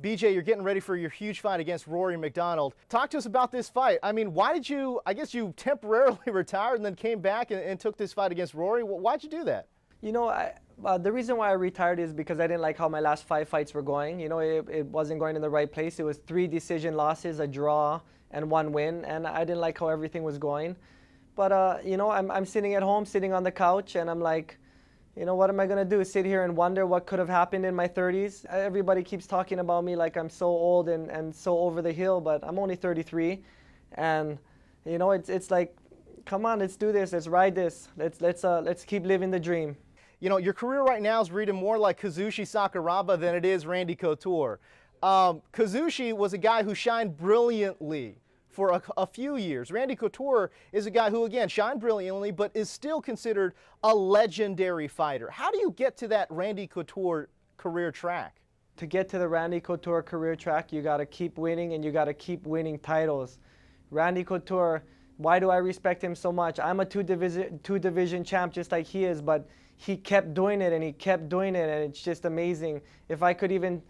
BJ, you're getting ready for your huge fight against Rory MacDonald. Talk to us about this fight. I mean, why did you, I guess you temporarily retired and then came back and took this fight against Rory. Why'd you do that? You know, the reason why I retired is because I didn't like how my last 5 fights were going. You know, it wasn't going in the right place. It was 3 decision losses, a draw, and 1 win, and I didn't like how everything was going. But, you know, I'm sitting at home, sitting on the couch, and I'm like, you know, what am I going to do? Sit here and wonder what could have happened in my 30s? Everybody keeps talking about me like I'm so old and so over the hill, but I'm only 33. And, you know, it's like, come on, let's do this. Let's ride this. Let's keep living the dream. You know, your career right now is reading more like Kazushi Sakuraba than it is Randy Couture. Kazushi was a guy who shined brilliantly for a few years. Randy Couture is a guy who, again, shined brilliantly, but is still considered a legendary fighter. How do you get to that Randy Couture career track? To get to the Randy Couture career track, you got to keep winning, and you got to keep winning titles. Randy Couture, why do I respect him so much? I'm a two division champ just like he is, but he kept doing it, and he kept doing it, and it's just amazing. If I could even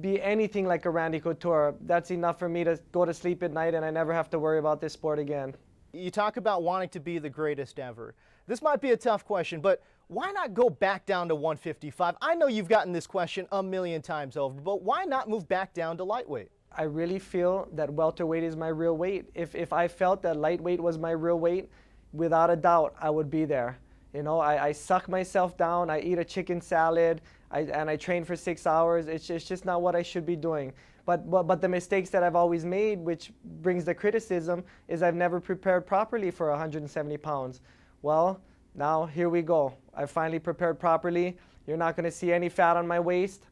be anything like a Randy Couture, that's enough for me to go to sleep at night and I never have to worry about this sport again. You talk about wanting to be the greatest ever. This might be a tough question, but why not go back down to 155? I know you've gotten this question a million times over, but why not move back down to lightweight? I really feel that welterweight is my real weight. If I felt that lightweight was my real weight, without a doubt, I would be there. You know, I suck myself down, I eat a chicken salad, and I train for 6 hours. It's just not what I should be doing. But the mistakes that I've always made, which brings the criticism, is I've never prepared properly for 170 pounds. Well, now here we go. I finally prepared properly. You're not going to see any fat on my waist.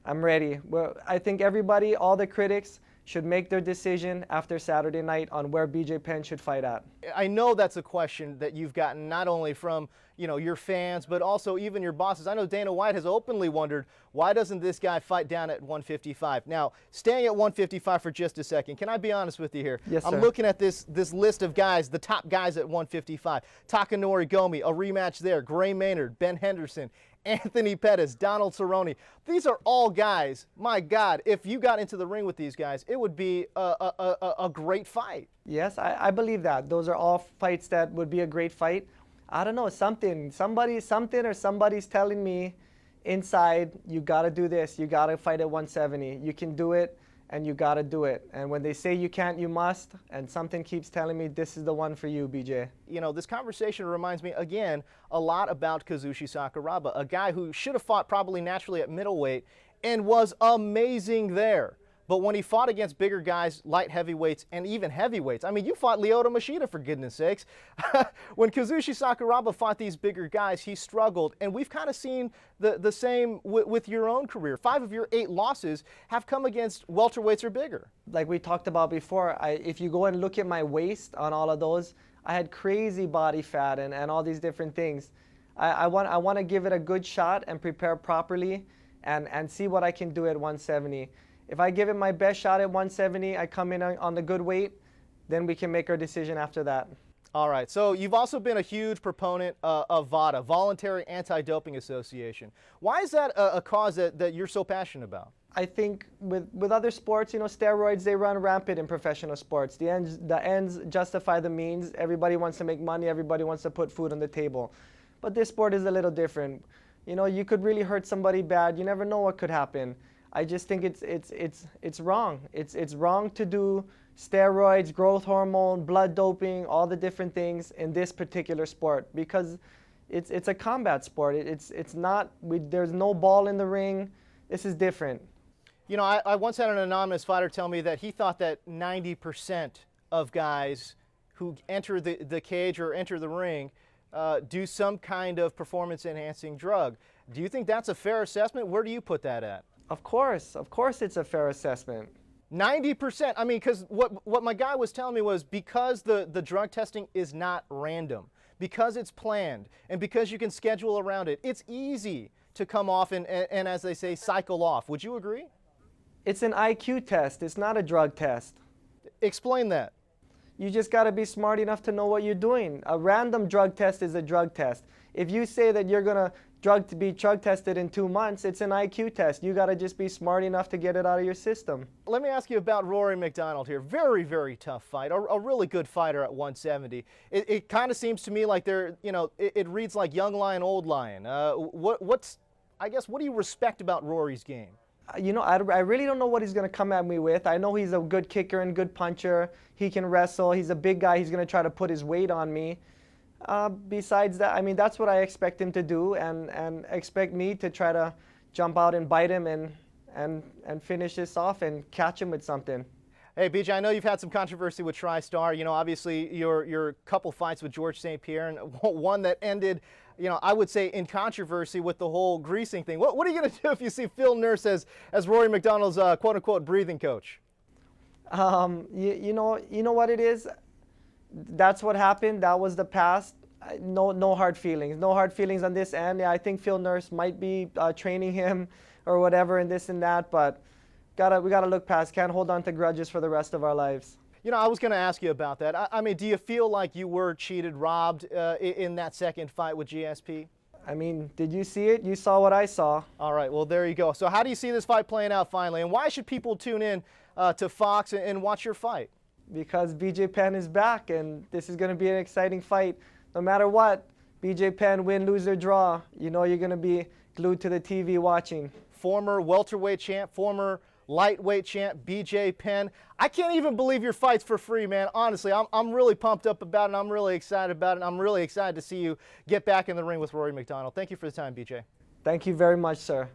I'm ready. Well, I think everybody, all the critics, should make their decision after Saturday night on where BJ Penn should fight at. I know that's a question that you've gotten not only from, you know, your fans, but also even your bosses. I know Dana White has openly wondered, why doesn't this guy fight down at 155? Now, staying at 155 for just a second, can I be honest with you here? Yes, sir. I'm looking at this list of guys, the top guys at 155. Takanori Gomi, a rematch there. Gray Maynard, Ben Henderson, Anthony Pettis, Donald Cerrone. These are all guys, my God, if you got into the ring with these guys, it would be a great fight. Yes, I believe that. Those are all fights that would be a great fight. I don't know, something or somebody's telling me inside, you got to do this, you got to fight at 170. You can do it, and you got to do it. And when they say you can't, you must, and something keeps telling me this is the one for you, BJ. You know, this conversation reminds me, again, a lot about Kazushi Sakuraba, a guy who should have fought probably naturally at middleweight and was amazing there. But when he fought against bigger guys, light heavyweights, and even heavyweights, I mean, you fought Lyoto Machida, for goodness sakes. When Kazushi Sakuraba fought these bigger guys, he struggled. And we've kind of seen the same with your own career. 5 of your 8 losses have come against welterweights or bigger. Like we talked about before, if you go and look at my waist on all of those, I had crazy body fat and all these different things. I want to give it a good shot and prepare properly and see what I can do at 170. If I give it my best shot at 170, I come in on the good weight, then we can make our decision after that. All right, so you've also been a huge proponent of VADA, Voluntary Anti-Doping Association. Why is that a cause that you're so passionate about? I think with other sports, you know, steroids, they run rampant in professional sports. The ends justify the means. Everybody wants to make money. Everybody wants to put food on the table. But this sport is a little different. You know, you could really hurt somebody bad. You never know what could happen. I just think it's wrong. It's wrong to do steroids, growth hormone, blood doping, all the different things in this particular sport because it's a combat sport. It's not. There's no ball in the ring. This is different. You know, I once had an anonymous fighter tell me that he thought that 90% of guys who enter the cage or enter the ring do some kind of performance-enhancing drug. Do you think that's a fair assessment? Where do you put that at? Of course it's a fair assessment. 90%. I mean, because what my guy was telling me was because the drug testing is not random, because it's planned, and because you can schedule around it, it's easy to come off and as they say, cycle off. Would you agree? It's an IQ test. It's not a drug test. Explain that. You just got to be smart enough to know what you're doing. A random drug test is a drug test. If you say that you're going to be drug tested in 2 months. It's an IQ test. You got to just be smart enough to get it out of your system. Let me ask you about Rory MacDonald here. Very, very tough fight. A really good fighter at 170. It kind of seems to me like it reads like young lion, old lion. I guess, what do you respect about Rory's game? You know, I really don't know what he's going to come at me with. I know he's a good kicker and good puncher. He can wrestle. He's a big guy. He's going to try to put his weight on me. Besides that, I mean, that's what I expect him to do, and expect me to try to jump out and bite him and finish this off and catch him with something. Hey, BJ, I know you've had some controversy with TriStar. You know, obviously your couple fights with George St-Pierre, and one that ended, you know, I would say in controversy with the whole greasing thing. What are you going to do if you see Phil Nurse as Rory MacDonald's quote-unquote breathing coach? You know what it is? That's what happened. That was the past. No hard feelings. No hard feelings on this end. Yeah, I think Phil Nurse might be training him or whatever and this and that, but we gotta look past. Can't hold on to grudges for the rest of our lives. You know, I was going to ask you about that. I mean, do you feel like you were cheated, robbed in that second fight with GSP? I mean, did you see it? You saw what I saw. All right, well, there you go. So how do you see this fight playing out finally? And why should people tune in to Fox and watch your fight? Because BJ Penn is back, and this is going to be an exciting fight. No matter what, BJ Penn, win, lose, or draw, you know you're going to be glued to the TV watching. Former welterweight champ, former lightweight champ, BJ Penn. I can't even believe your fight's for free, man. Honestly, I'm really pumped up about it. I'm really excited about it. I'm really excited to see you get back in the ring with Rory MacDonald. Thank you for the time, BJ. Thank you very much, sir.